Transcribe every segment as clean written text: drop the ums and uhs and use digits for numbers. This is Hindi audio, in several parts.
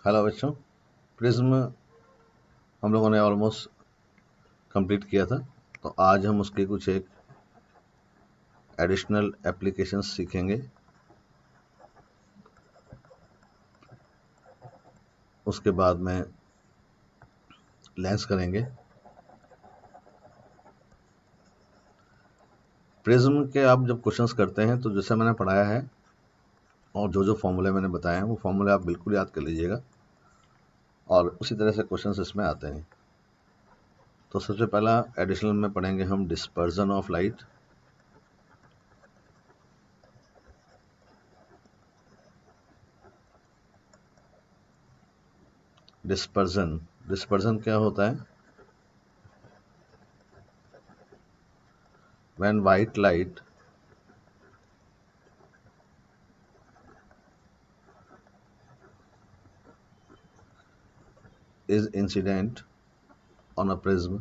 हेलो बच्चों, प्रिज्म हम लोगों ने ऑलमोस्ट कंप्लीट किया था। तो आज हम उसके कुछ एक एडिशनल एप्लीकेशंस सीखेंगे। उसके बाद में लेंस करेंगे। प्रिज्म के आप जब क्वेश्चंस करते हैं तो जैसे मैंने पढ़ाया है और जो जो फॉर्मूले मैंने बताए हैं वो फॉर्मूले आप बिल्कुल याद कर लीजिएगा और उसी तरह से क्वेश्चंस इसमें आते हैं। तो सबसे पहला एडिशनल में पढ़ेंगे हम डिस्पर्जन ऑफ लाइट। डिस्पर्जन क्या होता है? When white light is incident on a prism,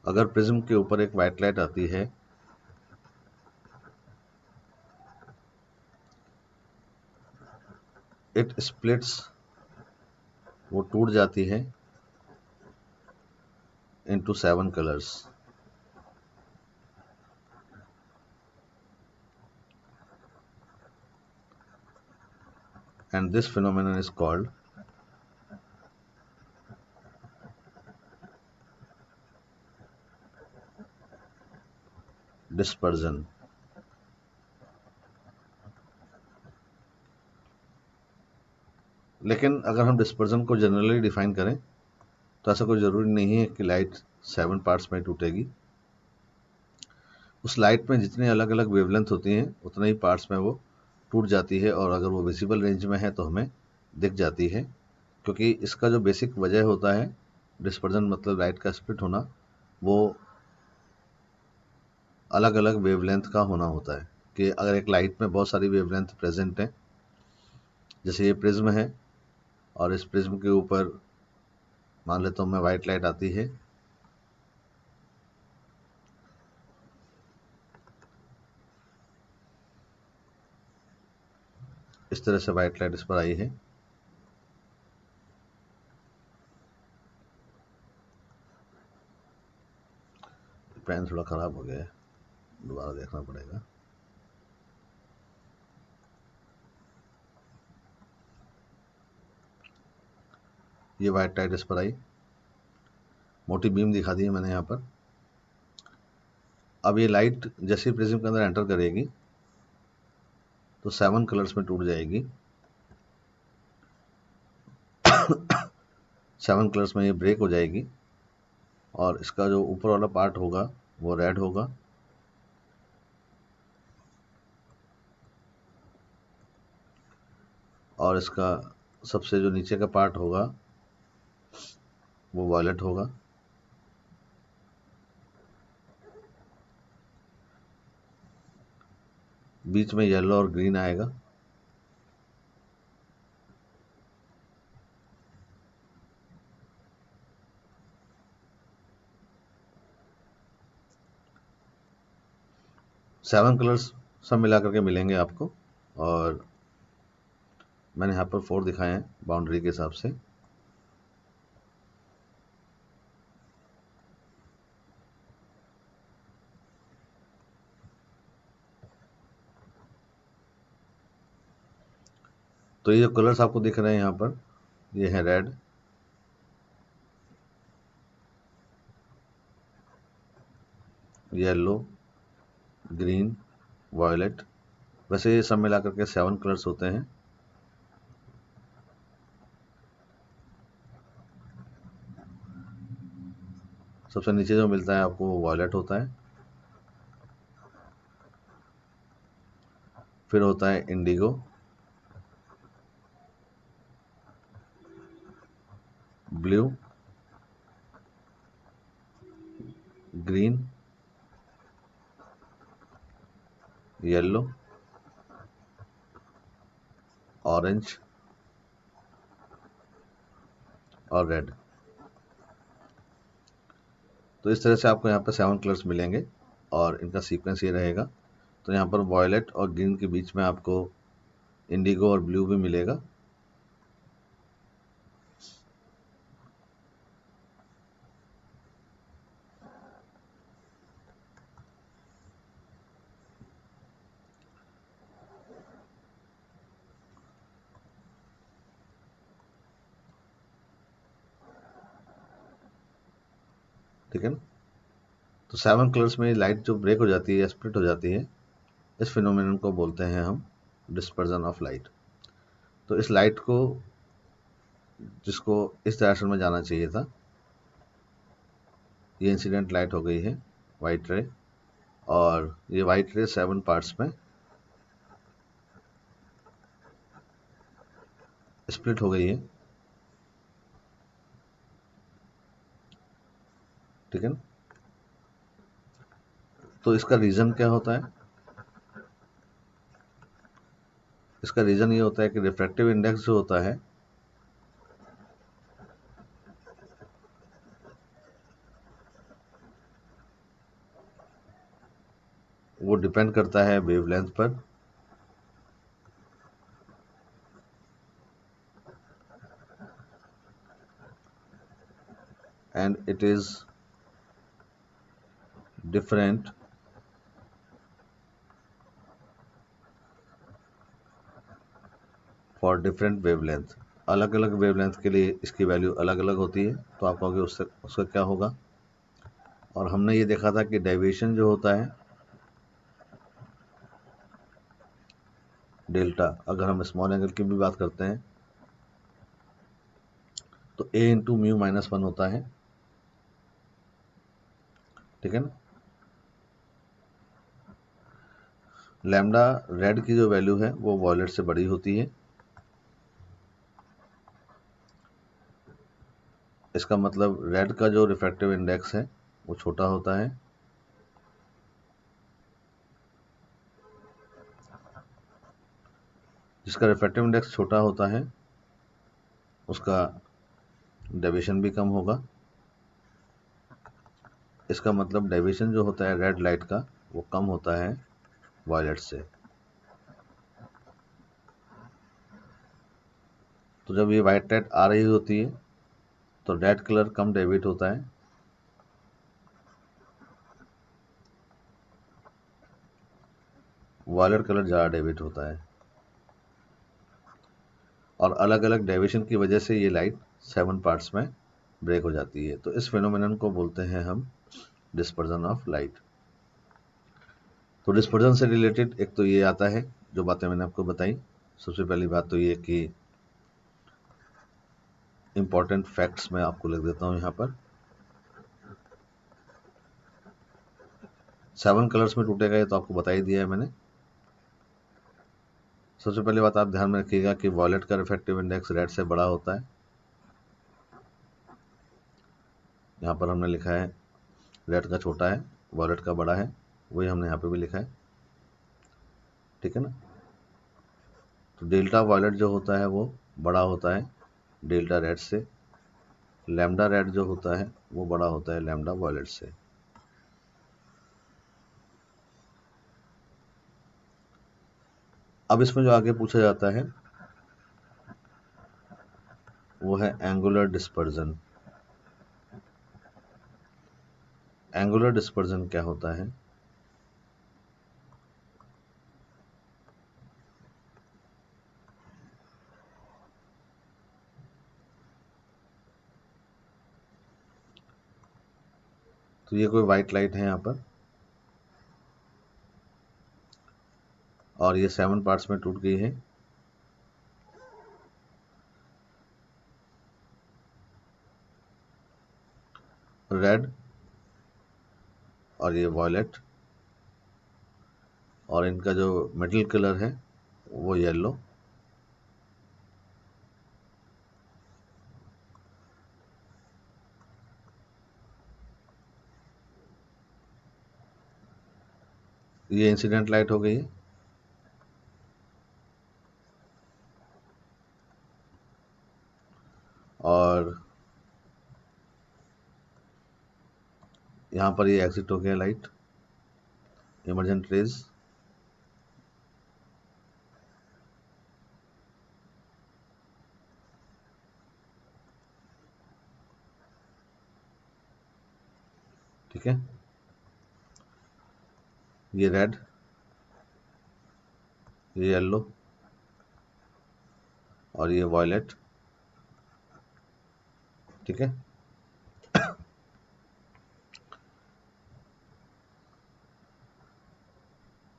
अगर प्रिज्म के ऊपर एक वाइट लाइट आती है इट स्प्लिट्स, वो टूट जाती है into 7 colors, and this phenomenon is called dispersion. लेकिन अगर हम डिस्पर्जन को जनरली डिफाइन करें तो ऐसा कोई ज़रूरी नहीं है कि लाइट 7 पार्ट्स में टूटेगी। उस लाइट में जितनी अलग अलग वेवलेंथ होती हैं उतने ही पार्ट्स में वो टूट जाती है, और अगर वो विजिबल रेंज में है तो हमें दिख जाती है। क्योंकि इसका जो बेसिक वजह होता है डिस्पर्जन मतलब लाइट का स्प्लिट होना, वो अलग अलग वेवलेंथ का होना होता है। कि अगर एक लाइट में बहुत सारी वेवलेंथ प्रेजेंट है, जैसे ये प्रिज्म है और इस प्रिज्म के ऊपर मान लेता हूँ मैं वाइट लाइट आती है, इस तरह से वाइट लाइट इस पर आई है। पेन थोड़ा ख़राब हो गया है, दोबारा देखना पड़ेगा। ये वाइट लाइट इस पर आई, मोटी बीम दिखा दी है मैंने यहाँ पर। अब ये लाइट जैसे प्रिज्म के अंदर एंटर करेगी तो 7 कलर्स में टूट जाएगी। 7 कलर्स में ये ब्रेक हो जाएगी और इसका जो ऊपर वाला पार्ट होगा वो रेड होगा, और इसका सबसे जो नीचे का पार्ट होगा वो वायलेट होगा। बीच में येलो और ग्रीन आएगा। सेवन कलर्स सब मिला करके मिलेंगे आपको, और मैंने यहाँ पर 4 दिखाए हैं बाउंड्री के हिसाब से। तो ये जो कलर्स आपको दिख रहे हैं यहाँ पर, ये है रेड, येलो, ग्रीन, वायलेट। वैसे ये सब मिला करके 7 कलर्स होते हैं। सबसे नीचे जो मिलता है आपको वो वायलेट होता है, फिर होता है Indigo, blue, green, yellow, orange और रेड। तो इस तरह से आपको यहाँ पर 7 कलर्स मिलेंगे और इनका सीक्वेंस ये रहेगा। तो यहाँ पर वायलेट और ग्रीन के बीच में आपको इंडिगो और ब्लू भी मिलेगा, ठीक है ना। तो 7 कलर्स में लाइट जो ब्रेक हो जाती है, स्प्लिट हो जाती है, इस फिनोमिनन को बोलते हैं हम डिस्पर्जन ऑफ लाइट। तो इस लाइट को, जिसको इस डायरेक्शन में जाना चाहिए था, ये इंसिडेंट लाइट हो गई है वाइट रे, और ये वाइट रे 7 पार्ट्स में स्प्लिट हो गई है, ठीक है ना। तो इसका रीज़न क्या होता है? इसका रीज़न ये होता है कि रिफ्रैक्टिव इंडेक्स जो होता है वो डिपेंड करता है वेवलेंथ पर, and it is different for different wavelength. अलग अलग वेवलेंथ के लिए इसकी वैल्यू अलग अलग होती है। तो आप कहोगे उससे उसका क्या होगा? और हमने ये देखा था कि डेविएशन जो होता है डेल्टा, अगर हम स्मॉल एंगल की भी बात करते हैं तो a इंटू म्यू माइनस 1 होता है, ठीक है ना। लैम्डा रेड की जो वैल्यू है वो वॉयलेट से बड़ी होती है। इसका मतलब रेड का जो रिफ्रैक्टिव इंडेक्स है वो छोटा होता है, जिसका रिफ्रैक्टिव इंडेक्स छोटा होता है उसका डेविएशन भी कम होगा। इसका मतलब डेविएशन जो होता है रेड लाइट का वो कम होता है वॉयलेट से। तो जब ये वाइट लाइट आ रही होती है तो रेड कलर कम डेविएट होता है, वॉयलेट कलर ज़्यादा डेविएट होता है, और अलग अलग डेविएशन की वजह से ये लाइट 7 पार्ट्स में ब्रेक हो जाती है। तो इस फिनोमिनन को बोलते हैं हम डिस्पर्जन ऑफ लाइट। तो डिस्पर्जन से रिलेटेड एक तो ये आता है जो बातें मैंने आपको बताई। सबसे पहली बात तो ये कि इंपॉर्टेंट फैक्ट्स मैं आपको लिख देता हूँ यहाँ पर। 7 कलर्स में टूटेगा ये तो आपको बता ही दिया है मैंने। सबसे पहली बात आप ध्यान में रखिएगा कि वॉयलेट का रिफ्रैक्टिव इंडेक्स रेड से बड़ा होता है। यहाँ पर हमने लिखा है रेड का छोटा है, वॉयलेट का बड़ा है, वही हमने यहाँ पे भी लिखा है, ठीक है ना। तो डेल्टा वॉयलेट जो होता है वो बड़ा होता है डेल्टा रेड से, लैम्डा रेड जो होता है वो बड़ा होता है लैम्डा वॉयलेट से। अब इसमें जो आगे पूछा जाता है वो है एंगुलर डिस्पर्जन। एंगुलर डिस्पर्जन क्या होता है? तो ये कोई वाइट लाइट है यहाँ पर, और ये 7 पार्ट्स में टूट गई है। रेड और ये वॉयलेट, और इनका जो मिडिल कलर है वो येलो। ये इंसिडेंट लाइट हो गई है, और यहाँ पर ये एग्जिट हो गया लाइट, इमर्जेंट रेज। ठीक है, ये रेड, ये येलो और ये वॉयलेट, ठीक है।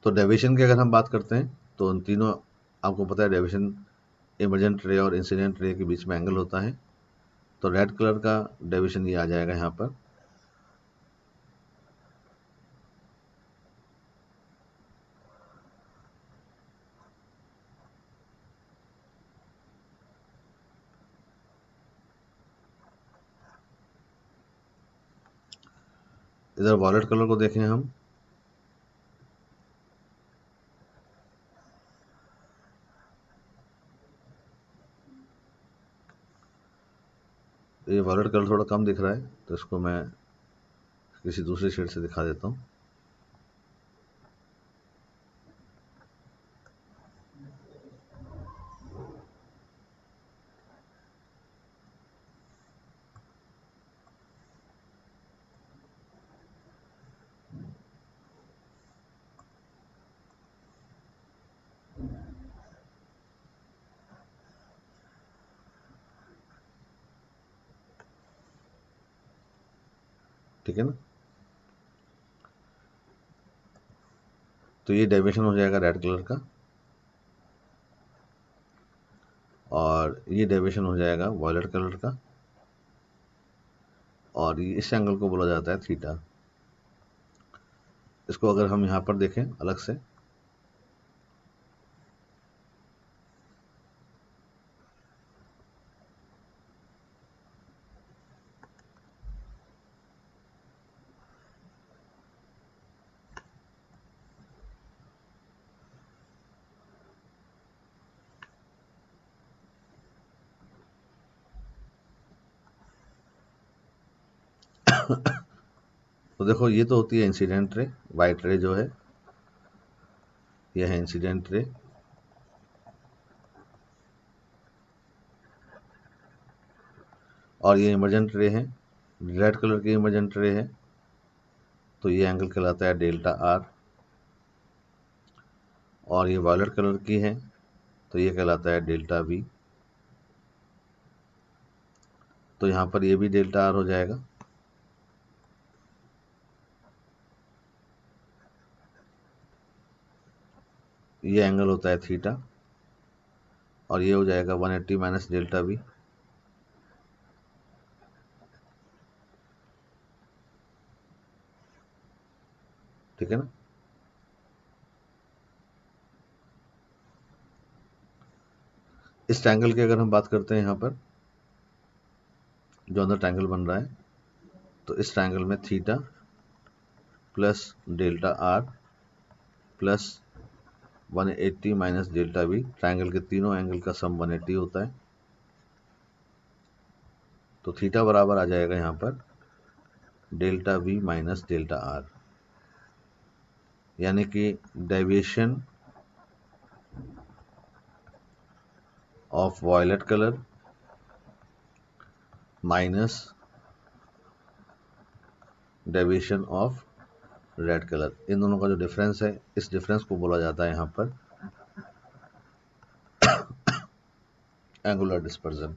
तो डेविएशन की अगर हम बात करते हैं तो उन तीनों, आपको पता है डेविएशन इमर्जेंट रे और इंसिडेंट रे के बीच में एंगल होता है। तो रेड कलर का डेविएशन ये आ जाएगा यहाँ पर। इधर वॉयलेट कलर को देखें हम, ये वॉयलेट कलर थोड़ा कम दिख रहा है, तो इसको मैं किसी दूसरे शेड से दिखा देता हूँ। ठीक है ना, तो ये डेविएशन हो जाएगा रेड कलर का, और ये डेविएशन हो जाएगा वॉयलेट कलर का, और ये इस एंगल को बोला जाता है थीटा। इसको अगर हम यहाँ पर देखें अलग से, तो देखो ये तो होती है इंसिडेंट रे, वाइट रे जो है यह है इंसिडेंट रे, और ये इमर्जेंट रे है, रेड कलर की इमर्जेंट रे है, तो ये एंगल कहलाता है डेल्टा आर। और ये वायलेट कलर की है, तो ये कहलाता है डेल्टा वी। तो यहाँ पर ये भी डेल्टा आर हो जाएगा। ये एंगल होता है थीटा, और ये हो जाएगा 180 माइनस डेल्टा वी। ठीक है ना, इस ट्रायंगल की अगर हम बात करते हैं यहाँ पर जो अंदर ट्रायंगल बन रहा है, तो इस ट्रायंगल में theta plus delta R plus 180 minus delta we, triangle के तीनों एंगल का सम 180 होता है। तो थीटा बराबर आ जाएगा यहाँ पर delta V minus delta R, यानी कि deviation of violet colour minus deviation of red colour, इन दोनों का जो डिफरेंस है, इस डिफरेंस को बोला जाता है यहाँ पर एंगुलर डिस्पर्जन।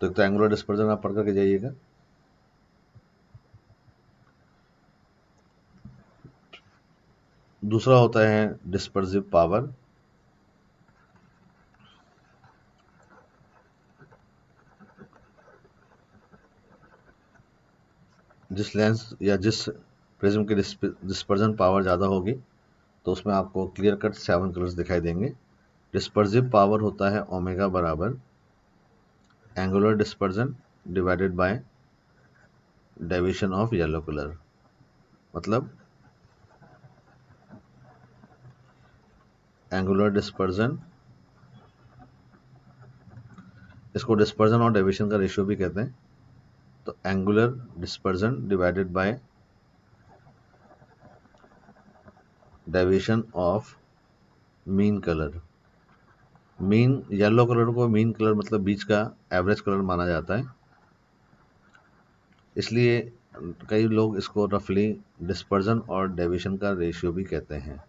तो एक तो एंगुलर डिस्पर्जन आप पढ़ करके जाइएगा। दूसरा होता है डिस्पर्सिव पावर। जिस लेंस या जिस प्रिज्म की डिस्पर्जन पावर ज़्यादा होगी, तो उसमें आपको क्लियर कट 7 कलर्स दिखाई देंगे। डिस्पर्सिव पावर होता है ओमेगा बराबर angular dispersion divided by deviation of yellow colour. मतलब एंगुलर डिस्पर्जन, इसको डिस्पर्जन और डेविएशन का रेशियो भी कहते हैं। तो angular dispersion divided by deviation of mean colour. Mean, yellow colour को मीन कलर मतलब बीच का एवरेज कलर माना जाता है, इसलिए कई लोग इसको रफली डिस्पर्जन और डेविएशन का रेशियो भी कहते हैं।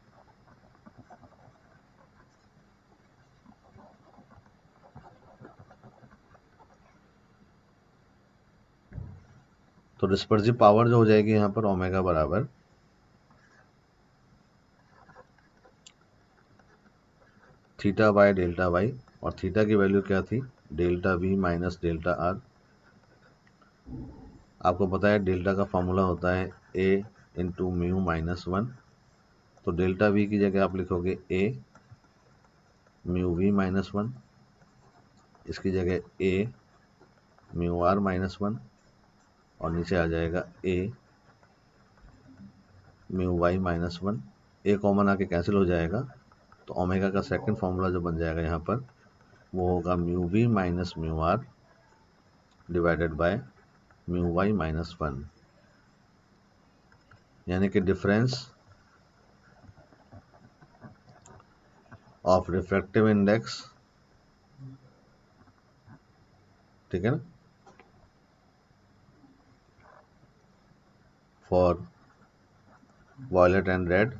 तो डिस्पर्सिव पावर जो हो जाएगी यहाँ पर ओमेगा बराबर थीटा बाय डेल्टा वाई, और थीटा की वैल्यू क्या थी, delta V minus delta are. आपको पता है डेल्टा का फॉर्मूला होता है ए इंटू म्यू माइनस वन, तो डेल्टा वी की जगह आप लिखोगे ए म्यू वी माइनस वन, इसकी जगह ए म्यू आर माइनस वन, और नीचे आ जाएगा ए म्यू वाई माइनस वन। ए कॉमन आके कैंसिल हो जाएगा, तो ओमेगा का सेकंड फॉर्मूला जो बन जाएगा यहाँ पर वो होगा mu we minus mu r divided by mu y minus one, यानी कि डिफरेंस ऑफ रिफ्रैक्टिव इंडेक्स, ठीक है ना, for violet and red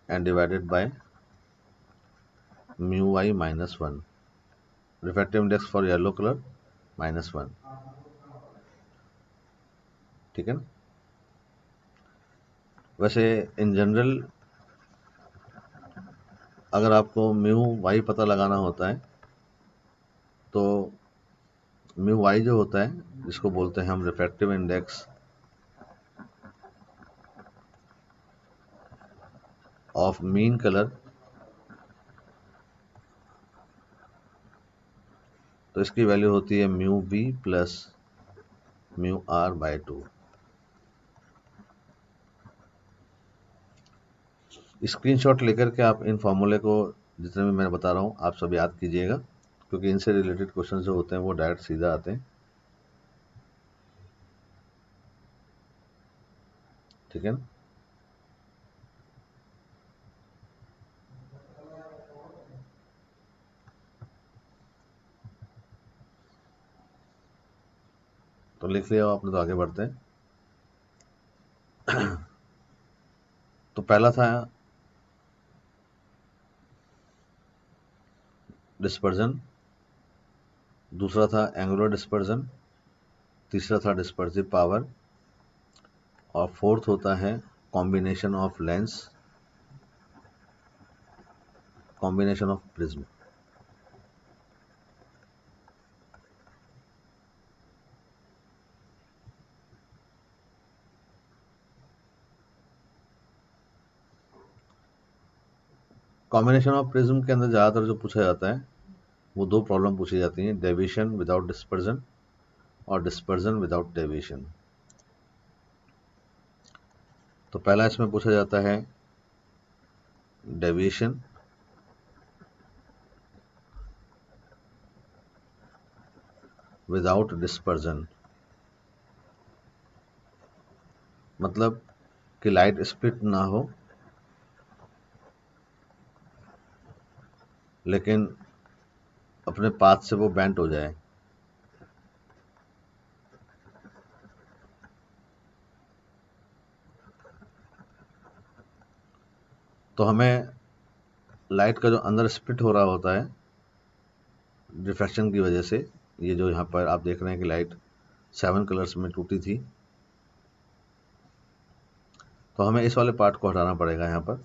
and divided by mu y minus 1, refractive index for yellow color -1, ठीक है ना। वैसे इन जनरल अगर आपको म्यू वाई पता लगाना होता है तो म्यू वाई जो होता है जिसको बोलते हैं हम refractive index of mean colour, तो इसकी वैल्यू होती है mu v plus mu r by 2। Screenshot लेकर के आप इन फॉर्मूले को जितने भी मैं बता रहा हूँ आप सब याद कीजिएगा, क्योंकि इनसे रिलेटेड क्वेश्चन जो होते हैं वो डायरेक्ट सीधा आते हैं, ठीक है ना। तो लिख लिया आपने, तो आगे बढ़ते हैं। तो पहला था डिस्पर्जन, दूसरा था एंगुलर डिस्पर्जन, तीसरा था डिस्पर्सिव पावर, और फोर्थ होता है combination of lens, combination of prism. Combination of prism के अंदर ज़्यादातर जो पूछा जाता है वो दो प्रॉब्लम पूछी जाती हैं, डेविएशन विदाउट डिस्पर्जन और डिस्पर्जन विदाउट डेविएशन। तो पहला इसमें पूछा जाता है डेविएशन विदाउट डिस्पर्जन, मतलब कि लाइट स्प्लिट ना हो लेकिन अपने पाथ से वो बेंट हो जाए। तो हमें लाइट का जो अंदर स्प्लिट हो रहा होता है रिफ्रैक्शन की वजह से, ये जो यहाँ पर आप देख रहे हैं कि लाइट 7 कलर्स में टूटी थी, तो हमें इस वाले पार्ट को हटाना पड़ेगा यहाँ पर।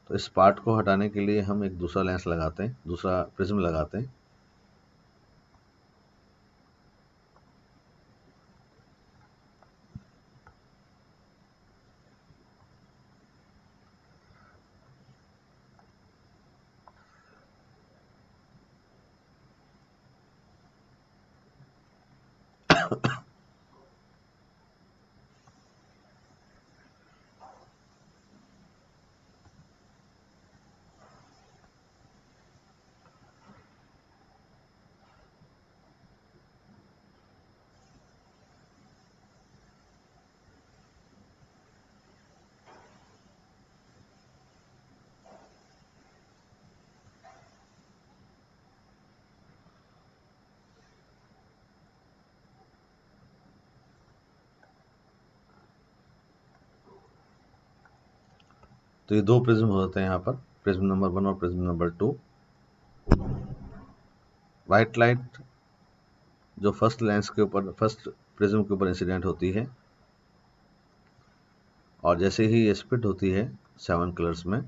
तो इस पार्ट को हटाने के लिए हम एक दूसरा लेंस लगाते हैं, दूसरा प्रिज्म लगाते हैं। तो ये दो प्रिज्म होते हैं यहाँ पर, प्रिज्म नंबर 1 और प्रिज्म नंबर 2। वाइट लाइट जो फर्स्ट लेंस के ऊपर, फर्स्ट प्रिज्म के ऊपर इंसिडेंट होती है, और जैसे ही ये स्प्लिट होती है 7 कलर्स में,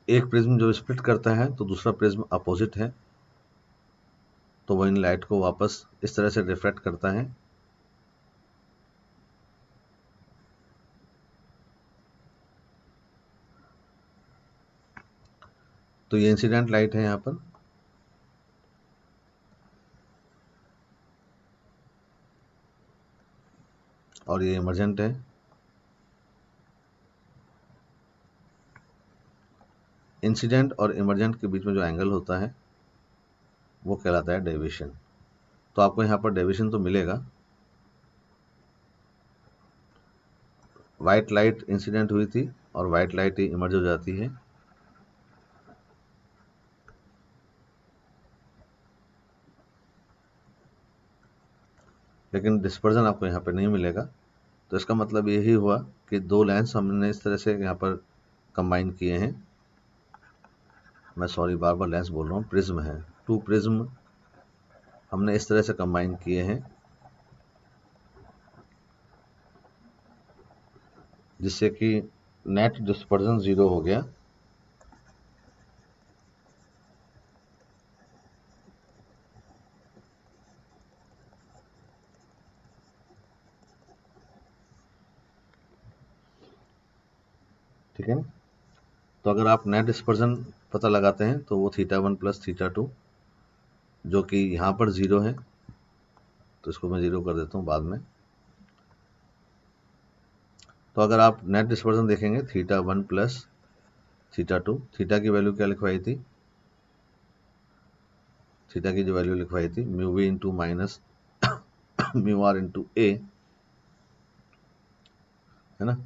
एक प्रिज्म जो स्प्लिट करता है तो दूसरा प्रिज्म अपोजिट है, तो वो इन लाइट को वापस इस तरह से रिफ्लेक्ट करता है। तो ये इंसिडेंट लाइट है यहाँ पर, और ये इमर्जेंट है। इंसिडेंट और इमर्जेंट के बीच में जो एंगल होता है वो कहलाता है डेविएशन। तो आपको यहाँ पर डेविएशन तो मिलेगा। वाइट लाइट इंसिडेंट हुई थी और वाइट लाइट ही इमर्ज हो जाती है। लेकिन डिस्पर्जन आपको यहाँ पर नहीं मिलेगा। तो इसका मतलब यही हुआ कि दो लेंस हमने इस तरह से यहाँ पर कंबाइन किए हैं। मैं सॉरी, बार बार लेंस बोल रहा हूँ, प्रिज्म है। 2 प्रिज्म हमने इस तरह से कंबाइन किए हैं जिससे कि नेट डिस्पर्जन 0 हो गया। ठीक है। तो अगर आप नेट डिस्पर्जन पता लगाते हैं तो वो θ1 प्लस θ2, जो कि यहाँ पर 0 है, तो इसको मैं 0 कर देता हूँ बाद में। तो अगर आप नेट डिस्पर्जन देखेंगे θ1 प्लस θ2, थीटा की वैल्यू क्या लिखवाई थी, थीटा की जो वैल्यू लिखवाई थी mu we into minus mu are into A, है ना।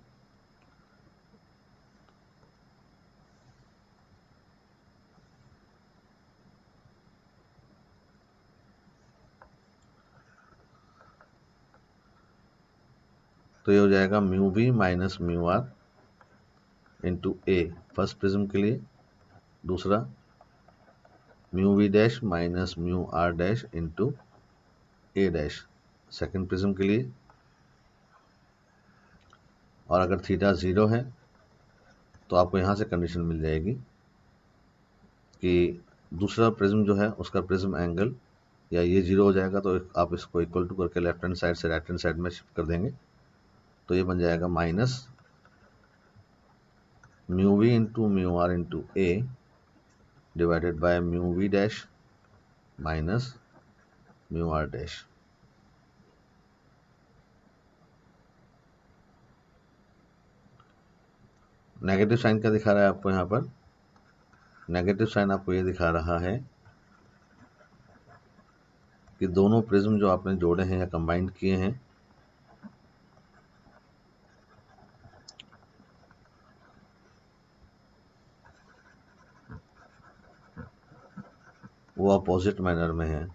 तो ये हो जाएगा mu we minus mu are into A first prism के लिए, दूसरा mu we dash minus mu are dash into A dash second prism के लिए। और अगर थीटा 0 है तो आपको यहाँ से कंडीशन मिल जाएगी कि दूसरा प्रिज्म जो है उसका प्रिज्म एंगल, या ये 0 हो जाएगा तो आप इसको इक्वल टू करके लेफ्ट हैंड साइड से राइट हैंड साइड में शिफ्ट कर देंगे, तो ये बन जाएगा minus mu we into mu are into a divided by mu we dash minus mu are dash. Negative sign क्या दिखा रहा है आपको यहाँ पर, नेगेटिव साइन आपको ये दिखा रहा है कि दोनों प्रिज्म जो आपने जोड़े हैं या कंबाइन किए हैं वो अपोजिट मैनर में है।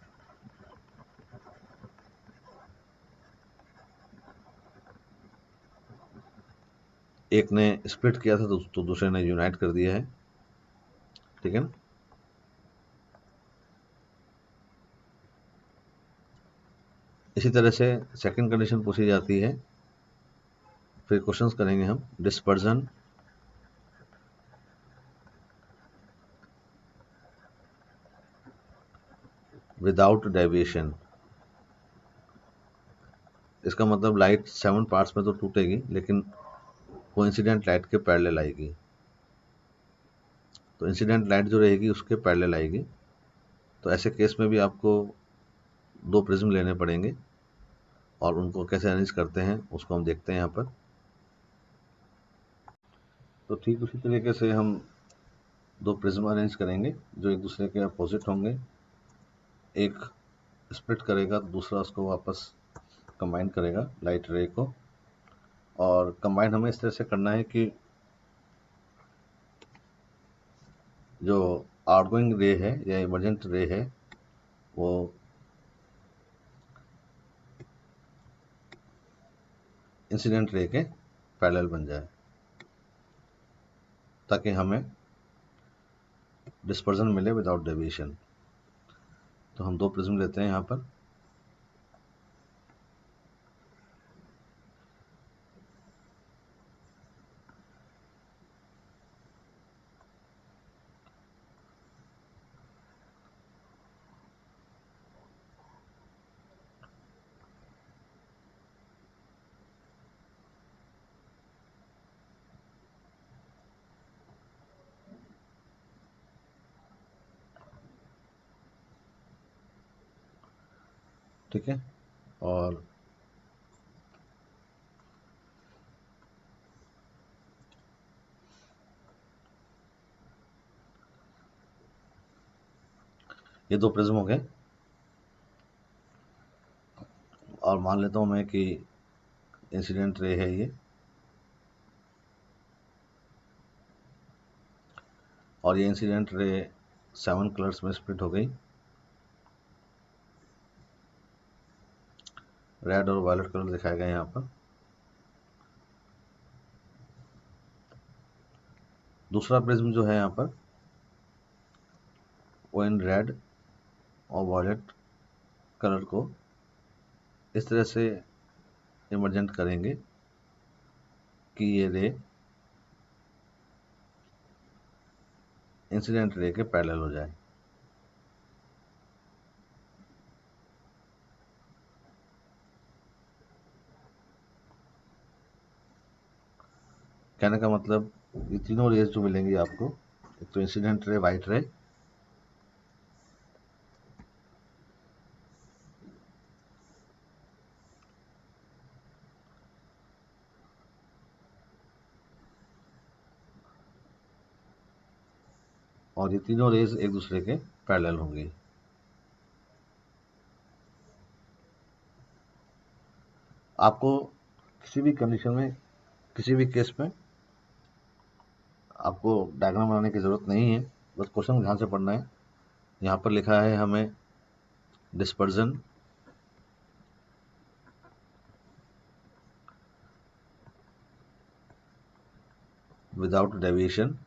एक ने स्प्लिट किया था तो दूसरे ने यूनाइट कर दिया है। ठीक है ना। इसी तरह से सेकंड कंडीशन पूछी जाती है, फिर क्वेश्चंस करेंगे हम। डिस्पर्जन विदाउट डेविएशन, इसका मतलब लाइट 7 पार्ट्स में तो टूटेगी लेकिन कोइंसिडेंट लाइट के पैरेलल आएगी। तो इंसिडेंट लाइट जो रहेगी उसके पैरेलल आएगी। तो ऐसे केस में भी आपको 2 प्रिज्म लेने पड़ेंगे और उनको कैसे अरेंज करते हैं उसको हम देखते हैं यहाँ पर। तो ठीक उसी तरीके से हम 2 प्रिज्म अरेंज करेंगे जो एक दूसरे के अपोजिट होंगे। एक स्प्लिट करेगा तो दूसरा उसको वापस कंबाइन करेगा लाइट रे को। और कंबाइन हमें इस तरह से करना है कि जो आउटगोइंग रे है या इमर्जेंट रे है वो इंसिडेंट रे के पैरेलल बन जाए, ताकि हमें डिस्पर्जन मिले विदाउट डेविएशन। तो हम दो प्रिज्म लेते हैं यहाँ पर, ठीक है। और ये दो प्रिज्म हो गए, और मान लेता हूँ मैं कि इंसिडेंट रे है ये, और ये इंसिडेंट रे 7 कलर्स में स्प्लिट हो गई, रेड और वायलेट कलर दिखाए गए यहाँ पर। दूसरा प्रिज्म जो है यहाँ पर वो इन रेड और वायलेट कलर को इस तरह से इमर्जेंट करेंगे कि ये रे इंसिडेंट रे के पैरेलल हो जाए। कहने का मतलब ये तीनों रेज जो मिलेंगी आपको, एक तो इंसिडेंट रे वाइट रे, और ये तीनों रेज एक दूसरे के पैरेलल होंगी। आपको किसी भी कंडीशन में, किसी भी केस में आपको डायग्राम बनाने की ज़रूरत नहीं है, बस क्वेश्चन ध्यान से पढ़ना है। यहाँ पर लिखा है हमें डिस्पर्जन विदाउट डेविएशन,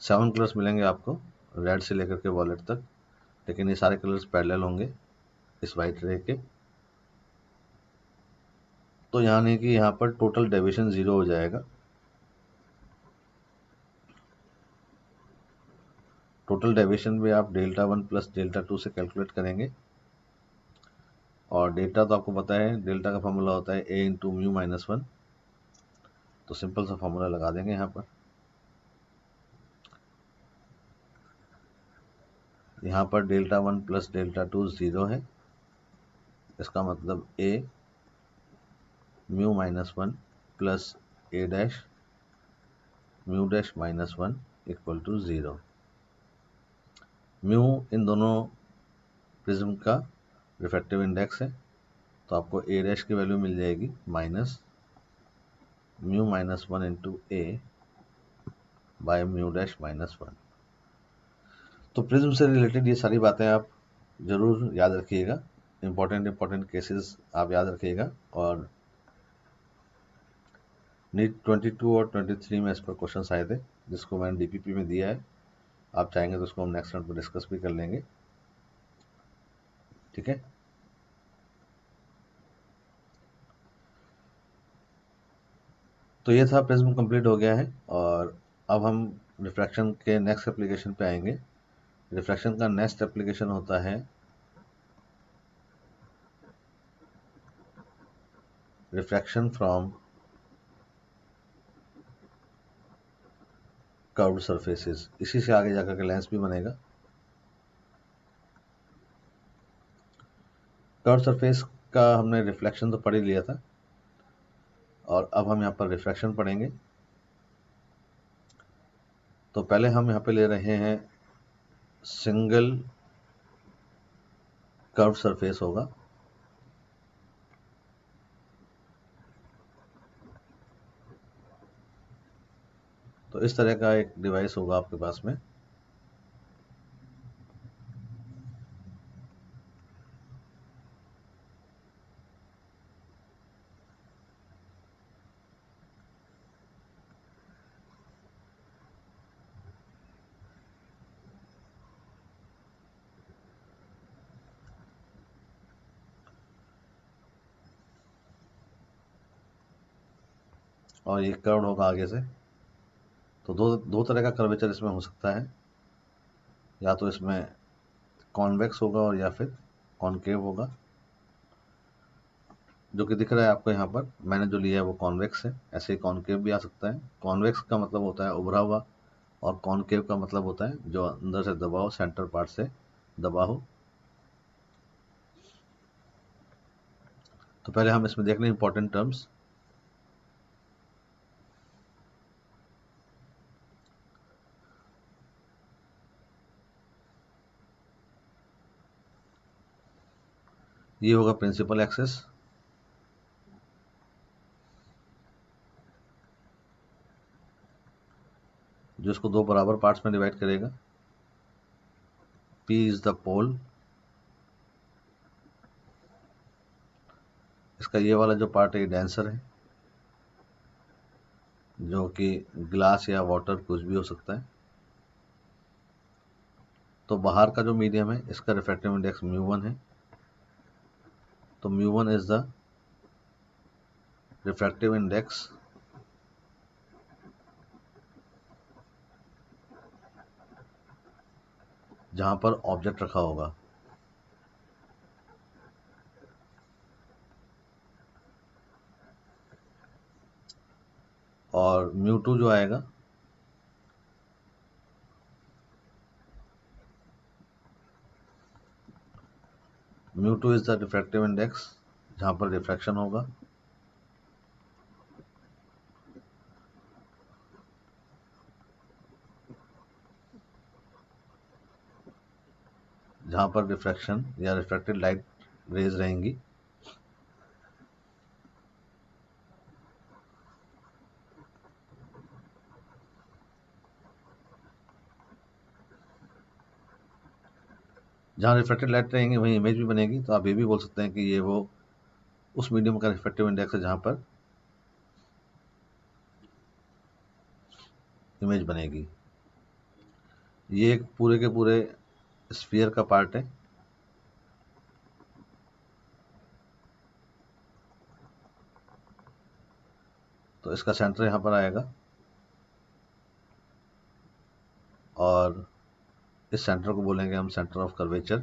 7 कलर्स मिलेंगे आपको रेड से लेकर के वॉलेट तक, लेकिन ये सारे कलर्स पैरेलल होंगे इस वाइट रे के। तो यानी कि यहाँ पर टोटल डेविएशन 0 हो जाएगा। टोटल डेविएशन भी आप डेल्टा 1 प्लस डेल्टा 2 से कैलकुलेट करेंगे, और डेल्टा तो आपको पता है, डेल्टा का फॉर्मूला होता है a इंटू म्यू माइनस 1। तो सिंपल सा फॉर्मूला लगा देंगे यहाँ पर। यहाँ पर डेल्टा 1 प्लस डेल्टा 2 0 है, इसका मतलब a mu minus 1 plus a dash mu dash minus 1 equal to 0। Mu इन दोनों प्रिज्म का रिफ्रैक्टिव इंडेक्स है, तो आपको a डैश की वैल्यू मिल जाएगी minus mu minus 1 into a by mu dash minus 1। तो प्रिज्म से रिलेटेड ये सारी बातें आप ज़रूर याद रखिएगा, इंपॉर्टेंट केसेस आप याद रखिएगा। और नीट 22 और 23 में इस पर क्वेश्चन आए थे, जिसको मैंने डीपीपी में दिया है। आप चाहेंगे तो उसको हम नेक्स्ट राउंड पर डिस्कस भी कर लेंगे, ठीक है। तो ये था, प्रिज्म कंप्लीट हो गया है, और अब हम रिफ्रैक्शन के नेक्स्ट एप्लीकेशन पे आएंगे। रिफ्रैक्शन का नेक्स्ट एप्लीकेशन होता है रिफ्रैक्शन फ्रॉम कर्व्ड सरफेसेस। इसी से आगे जाकर के लेंस भी बनेगा। कर्व सरफेस का हमने रिफ्लेक्शन तो पढ़ ही लिया था, और अब हम यहाँ पर रिफ्रैक्शन पढ़ेंगे। तो पहले हम यहाँ पे ले रहे हैं सिंगल कर्व सरफेस होगा, तो इस तरह का एक डिवाइस होगा आपके पास में। और ये कर्व होगा आगे से। तो दो तरह का कर्वेचर इसमें हो सकता है, या तो इसमें कॉन्वेक्स होगा और या फिर कॉनकेव होगा। जो कि दिख रहा है आपको यहाँ पर, मैंने जो लिया है वो कॉन्वेक्स है। ऐसे ही कॉनकेव भी आ सकता है। कॉन्वेक्स का मतलब होता है उभरा हुआ, और कॉनकेव का मतलब होता है जो अंदर से दबा हो, सेंटर पार्ट से दबा हो। तो पहले हम इसमें देख लें इंपॉर्टेंट टर्म्स। ये होगा प्रिंसिपल एक्सेस, जो इसको दो बराबर पार्ट्स में डिवाइड करेगा। P इज द पोल। इसका ये वाला जो पार्ट है ये डेंसर है, जो कि ग्लास या वाटर कुछ भी हो सकता है। तो बाहर का जो मीडियम है इसका रिफ्रैक्टिव इंडेक्स μ1 है। तो μ1 इज द रिफ्रैक्टिव इंडेक्स जहां पर ऑब्जेक्ट रखा होगा। और μ2 जो आएगा μ2 इज द रिफ्रैक्टिव इंडेक्स जहां पर रिफ्रैक्शन होगा। जहां पर रिफ्रैक्शन या रिफ्रैक्टेड लाइट रेज रहेंगी। जहां रिफ्रैक्टेड लाइट रहेंगी वहीं इमेज भी बनेगी। तो आप ये भी बोल सकते हैं कि ये वो उस मीडियम का रिफ्रैक्टिव इंडेक्स है जहां पर इमेज बनेगी। ये एक पूरे के पूरे स्फीयर का पार्ट है। तो इसका सेंटर यहाँ पर आएगा, और इस सेंटर को बोलेंगे हम सेंटर ऑफ कर्वेचर।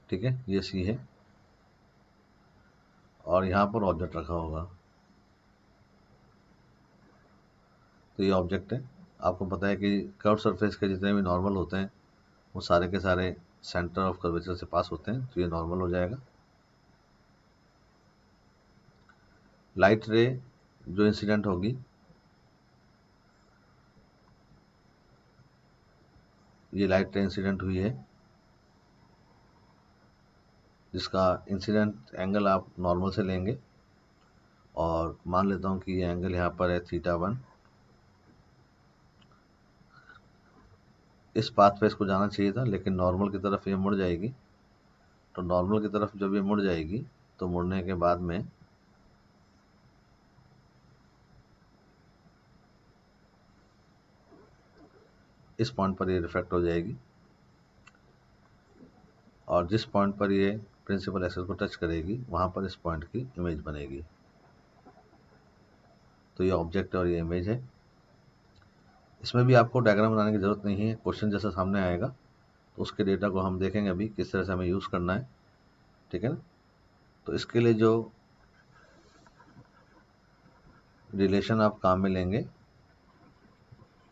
ठीक है, ये सी है, और यहाँ पर ऑब्जेक्ट रखा होगा। तो ये ऑब्जेक्ट है। आपको पता है कि कर्व सरफेस के जितने भी नॉर्मल होते हैं वो सारे के सारे सेंटर ऑफ कर्वेचर से पास होते हैं, तो ये नॉर्मल हो जाएगा। लाइट रे जो इंसिडेंट होगी, ये लाइट रे इंसिडेंट हुई है, जिसका इंसिडेंट एंगल आप नॉर्मल से लेंगे, और मान लेता हूँ कि ये एंगल यहाँ पर है θ1। इस पाथ पे इसको जाना चाहिए था, लेकिन नॉर्मल की तरफ ये मुड़ जाएगी। तो नॉर्मल की तरफ जब ये मुड़ जाएगी तो मुड़ने के बाद में इस पॉइंट पर ये रिफ्लेक्ट हो जाएगी, और जिस पॉइंट पर ये प्रिंसिपल एक्सेस को टच करेगी वहाँ पर इस पॉइंट की इमेज बनेगी। तो ये ऑब्जेक्ट और ये इमेज है। इसमें भी आपको डायग्राम बनाने की ज़रूरत नहीं है, क्वेश्चन जैसा सामने आएगा तो उसके डेटा को हम देखेंगे अभी किस तरह से हमें यूज़ करना है। ठीक है ना। तो इसके लिए जो रिलेशन आप काम में लेंगे,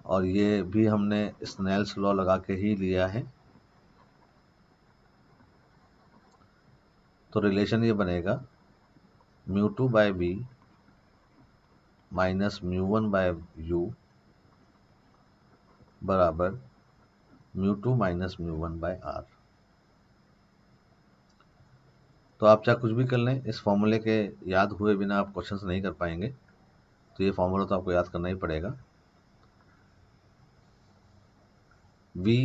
और ये भी हमने स्नेल्स लॉ लगा के ही लिया है। तो रिलेशन ये बनेगा μ2/b माइनस μ1/u बराबर μ2 माइनस μ1 बाय r। तो आप चाहे कुछ भी कर लें, इस फॉर्मूले के याद हुए बिना आप क्वेश्चंस नहीं कर पाएंगे, तो ये फॉर्मूला तो आपको याद करना ही पड़ेगा। v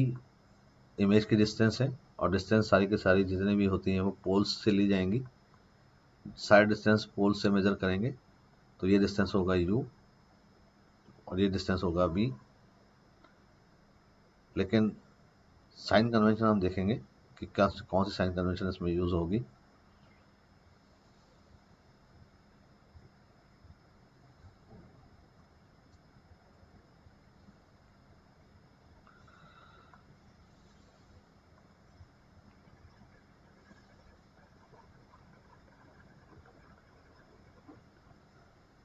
इमेज की डिस्टेंस है, और डिस्टेंस सारी की सारी जितनी भी होती हैं वो पोल्स से ली जाएंगी। साइड डिस्टेंस पोल से मेजर करेंगे, तो ये डिस्टेंस होगा u और ये डिस्टेंस होगा v। लेकिन साइन कन्वेंशन हम देखेंगे कि क्या कौन सी साइन कन्वेंशन इसमें यूज होगी।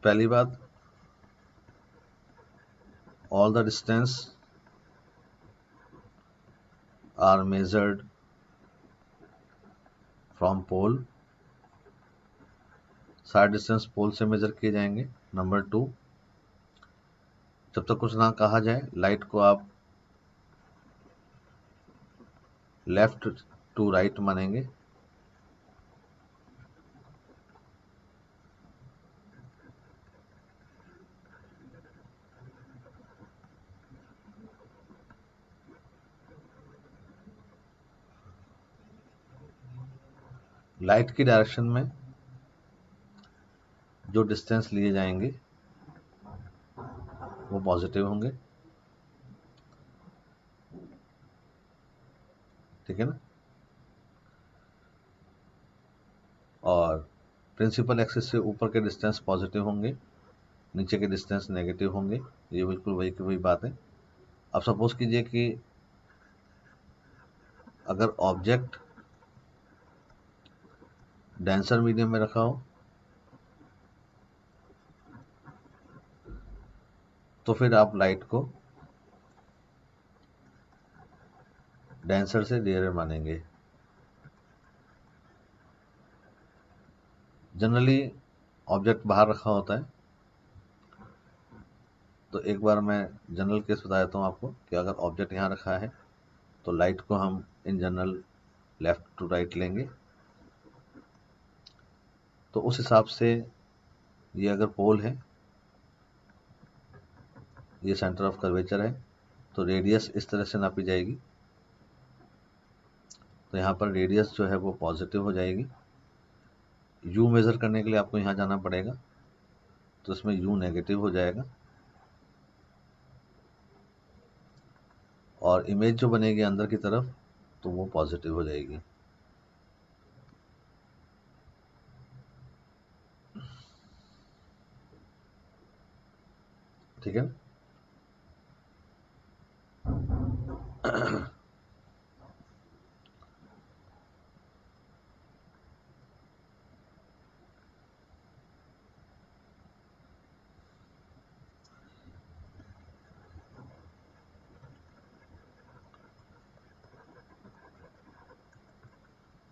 पहली बात, all the distance are measured from pole। Side distance pole से मेजर किए जाएंगे। नंबर 2, जब तक कुछ ना कहा जाए, लाइट को आप लेफ्ट टू राइट मानेंगे। लाइट की डायरेक्शन में जो डिस्टेंस लिए जाएंगे वो पॉजिटिव होंगे, ठीक है ना। और प्रिंसिपल एक्सिस से ऊपर के डिस्टेंस पॉजिटिव होंगे, नीचे के डिस्टेंस नेगेटिव होंगे। ये बिल्कुल वही की वही बात है। अब सपोज कीजिए कि अगर ऑब्जेक्ट डेंसर मीडियम में रखा हो, तो फिर आप लाइट को डेंसर से रेयर मानेंगे। जनरली ऑब्जेक्ट बाहर रखा होता है, तो एक बार मैं जनरल केस बता देता हूँ आपको कि अगर ऑब्जेक्ट यहाँ रखा है तो लाइट को हम in general left to right लेंगे। तो उस हिसाब से ये अगर पोल है, ये सेंटर ऑफ कर्वेचर है, तो रेडियस इस तरह से नापी जाएगी। तो यहाँ पर रेडियस जो है वो पॉजिटिव हो जाएगी। यू मेज़र करने के लिए आपको यहाँ जाना पड़ेगा, तो इसमें यू नेगेटिव हो जाएगा, और इमेज जो बनेगी अंदर की तरफ तो वो पॉजिटिव हो जाएगी। ठीक है।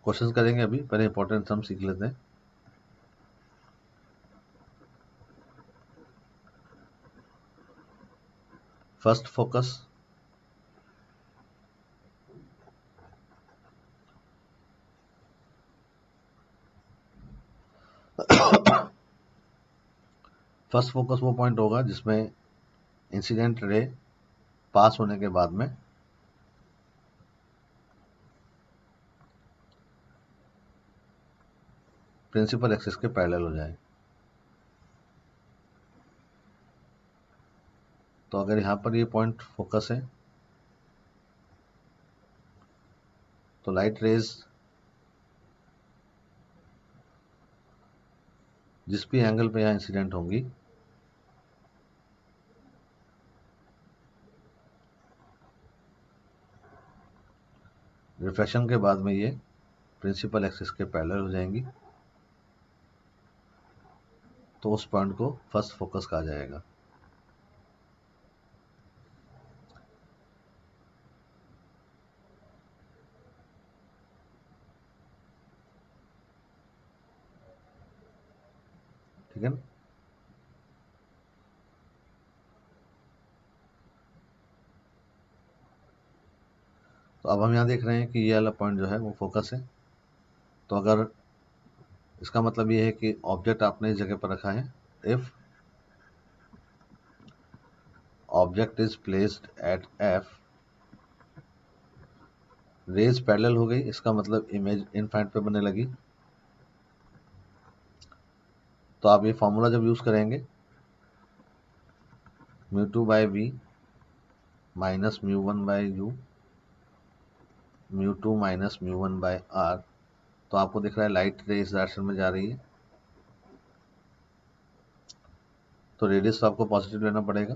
क्वेश्चंस करेंगे अभी, पहले इंपॉर्टेंट सम सीख लेते हैं। फर्स्ट फोकस, फर्स्ट फोकस वो पॉइंट होगा जिसमें इंसिडेंट रे पास होने के बाद में प्रिंसिपल एक्सिस के पैरेलल हो जाए। तो अगर यहाँ पर ये पॉइंट फोकस है, तो लाइट रेज जिस भी एंगल पे यहाँ इंसिडेंट होंगी, रिफ्लेक्शन के बाद में ये प्रिंसिपल एक्सिस के पैरेलल हो जाएंगी, तो उस पॉइंट को फर्स्ट फोकस कहा जाएगा। ठीक है ना। तो अब हम यहाँ देख रहे हैं कि ये वाला पॉइंट जो है वो फोकस है। तो अगर इसका मतलब ये है कि ऑब्जेक्ट आपने इस जगह पर रखा है, if object is placed at F, rays parallel हो गई, इसका मतलब इमेज इनफाइनाइट पे बनने लगी। तो आप ये फॉर्मूला जब यूज करेंगे, μ2 by V minus μ1 by U, μ2 minus μ1 by R, तो आपको दिख रहा है लाइट रे इस डायरेक्शन में जा रही है, तो रेडियस तो आपको पॉजिटिव लेना पड़ेगा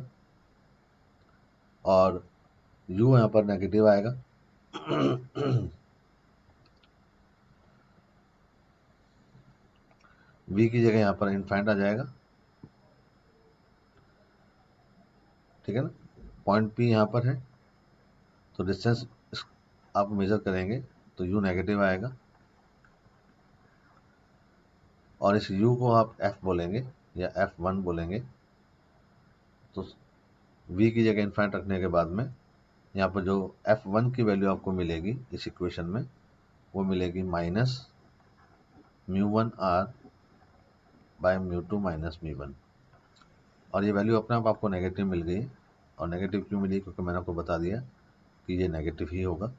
और u यहाँ पर नेगेटिव आएगा। v की जगह यहाँ पर इनफाइनाइट आ जाएगा, ठीक है ना। पॉइंट p यहाँ पर है, तो डिस्टेंस आप मेजर करेंगे तो u नेगेटिव आएगा और इस u को आप f बोलेंगे या f1 बोलेंगे। तो v की जगह इनफाइनाइट रखने के बाद में यहाँ पर जो f1 की वैल्यू आपको मिलेगी इस इक्वेशन में, वो मिलेगी माइनस μ1 r बाय μ2 माइनस μ1, और ये वैल्यू अपने आप आपको नेगेटिव मिल गई। और नेगेटिव क्यों मिली, क्योंकि मैंने आपको बता दिया कि ये नेगेटिव ही होगा,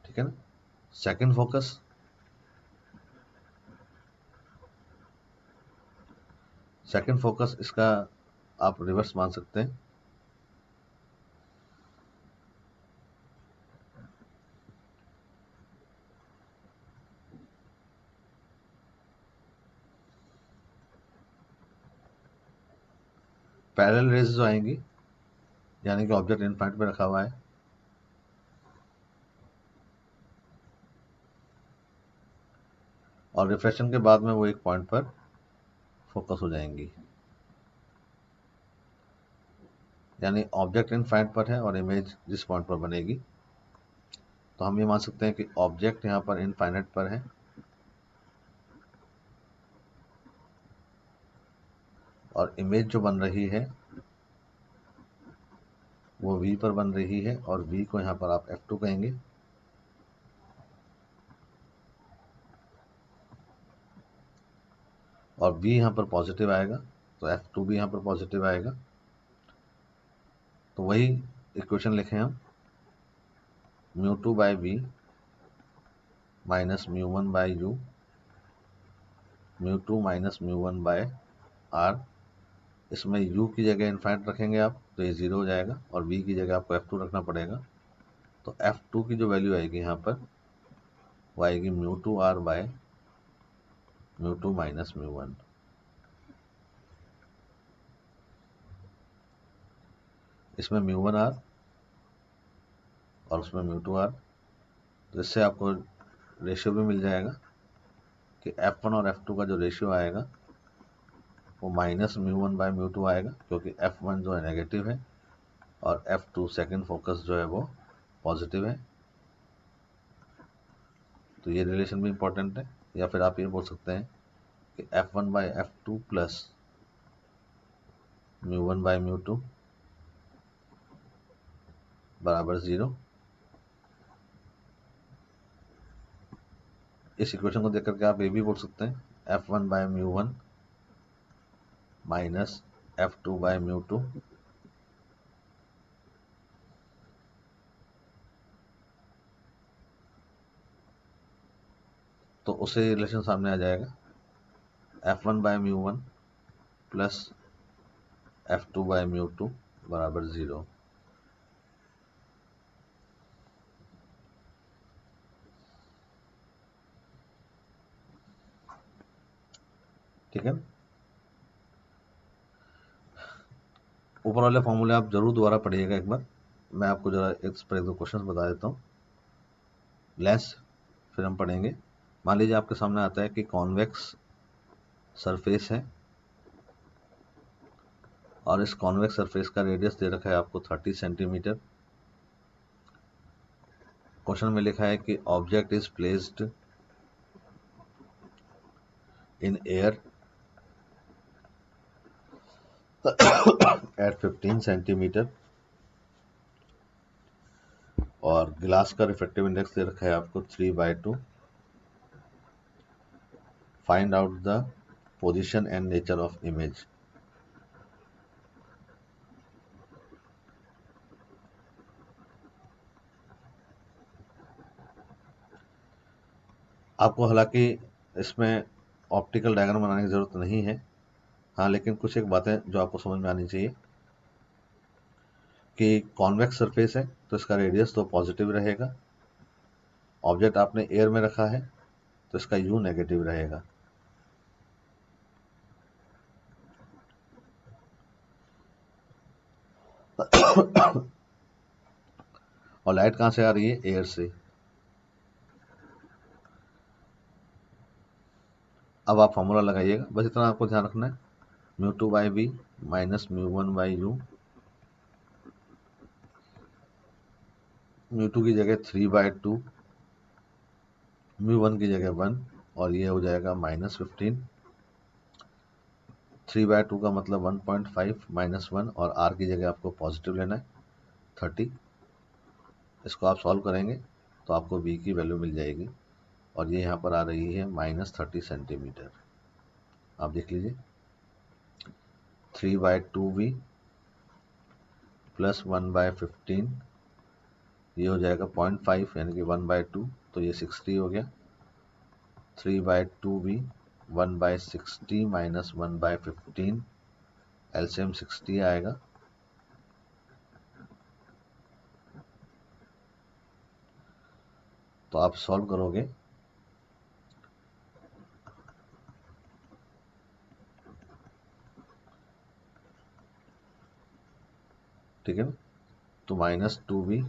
ठीक है ना। सेकंड फोकस, सेकंड फोकस इसका आप रिवर्स मान सकते हैं। पैरेलल रेज जो आएंगी, यानी कि ऑब्जेक्ट इनफाइनाइट पे रखा हुआ है, और रिफ्लेक्शन के बाद में वो एक पॉइंट पर फोकस हो जाएंगी, यानी ऑब्जेक्ट इनफाइनाइट पर है और इमेज जिस पॉइंट पर बनेगी। तो हम ये मान सकते हैं कि ऑब्जेक्ट यहाँ पर इनफाइनाइट पर है और इमेज जो बन रही है वो v पर बन रही है, और v को यहाँ पर आप f2 कहेंगे। और v यहाँ पर पॉजिटिव आएगा तो f2 भी यहाँ पर पॉजिटिव आएगा। तो वही इक्वेशन लिखें हम, μ2 by v minus μ1 by u, μ2 minus μ1 by r। इसमें u की जगह इनफाइनाइट रखेंगे आप तो ये 0 हो जाएगा, और v की जगह आपको f2 रखना पड़ेगा। तो f2 की जो वैल्यू आएगी यहाँ पर वो आएगी μ2 r बाय μ2 माइनस μ1। इसमें μ1 r और उसमें μ2 r, तो इससे आपको रेशियो भी मिल जाएगा कि f1 और f2 का जो रेशियो आएगा वो माइनस μ1 बाय μ2 आएगा, क्योंकि f1 जो है नेगेटिव है और f2 सेकंड फोकस जो है वो पॉजिटिव है। तो ये रिलेशन भी इंपॉर्टेंट है। या फिर आप ये बोल सकते हैं कि f1 bye f2 plus μ1 bye μ2 बराबर 0। इस इक्वेशन को देख करके आप ये भी बोल सकते हैं f1 bye μ1 minus f2 bye μ2 तो उससे रिलेशन सामने आ जाएगा f1 bye μ1 plus f2 bye μ2 बराबर 0। ठीक है, ऊपर वाले फॉर्मूले आप जरूर दोबारा पढ़िएगा एक बार। मैं आपको जरा इस पर एक दो क्वेश्चन बता देता हूँ, लेस फिर हम पढ़ेंगे। मान लीजिए आपके सामने आता है कि कॉन्वेक्स सरफेस है और इस कॉन्वेक्स सरफेस का रेडियस दे रखा है आपको 30 सेंटीमीटर। क्वेश्चन में लिखा है कि object is placed in air at 15 centimetre और ग्लास का रिफ्रैक्टिव इंडेक्स दे रखा है आपको 3/2। Find out the position and nature of image. आपको हालांकि इसमें ऑप्टिकल डायग्राम बनाने की ज़रूरत नहीं है, हाँ, लेकिन कुछ एक बातें जो आपको समझ में आनी चाहिए कि कॉन्वेक्स सरफेस है तो इसका रेडियस तो पॉजिटिव रहेगा। ऑब्जेक्ट आपने एयर में रखा है तो इसका यू नेगेटिव रहेगा। और लाइट कहाँ से आ रही है? एयर से। अब आप फॉर्मूला लगाइएगा, बस इतना आपको ध्यान रखना है, μ2/b माइनस μ1/u। μ2 की जगह 3/2, μ1 की जगह 1, और ये हो जाएगा -15। 3/2 का मतलब 1.5 -1, और r की जगह आपको पॉजिटिव लेना है 30। इसको आप सॉल्व करेंगे तो आपको b की वैल्यू मिल जाएगी, और ये यहाँ पर आ रही है -30 सेंटीमीटर। आप देख लीजिए, 3/2b प्लस 1/15, ये हो जाएगा 0.5 यानी कि 1/2, तो ये 60 हो गया। 3/2b 1/60 माइनस 1/15, एलसीएम 60 आएगा। तो आप सॉल्व करोगे ठीक है ना, तो -2b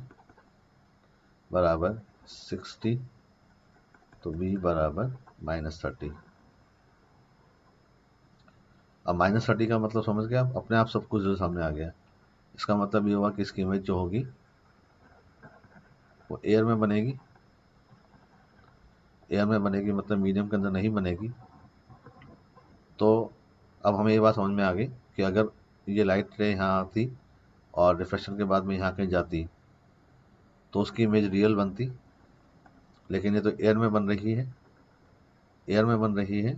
बराबर 60, तो b बराबर -30। अब -30 का मतलब समझ गए आप, अपने आप सब कुछ जो सामने आ गया। इसका मतलब ये हुआ कि इसकी इमेज जो होगी वो एयर में बनेगी। एयर में बनेगी मतलब मीडियम के अंदर नहीं बनेगी। तो अब हमें ये बात समझ में आ गई कि अगर ये लाइट रे यहाँ आती और रिफ्लेक्शन के बाद में यहाँ कहीं जाती तो उसकी इमेज रियल बनती, लेकिन ये तो एयर में बन रही है। एयर में बन रही है,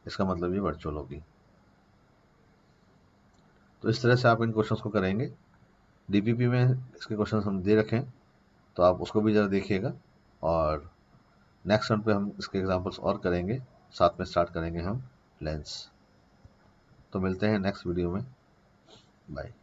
इसका मतलब ये वर्चुअल होगी। तो इस तरह से आप इन क्वेश्चंस को करेंगे। डीपीपी में इसके क्वेश्चंस हम दे रखें, तो आप उसको भी ज़रा देखिएगा, और नेक्स्ट वन पे हम इसके एग्जांपल्स और करेंगे, साथ में स्टार्ट करेंगे हम लेंस। तो मिलते हैं नेक्स्ट वीडियो में, बाय।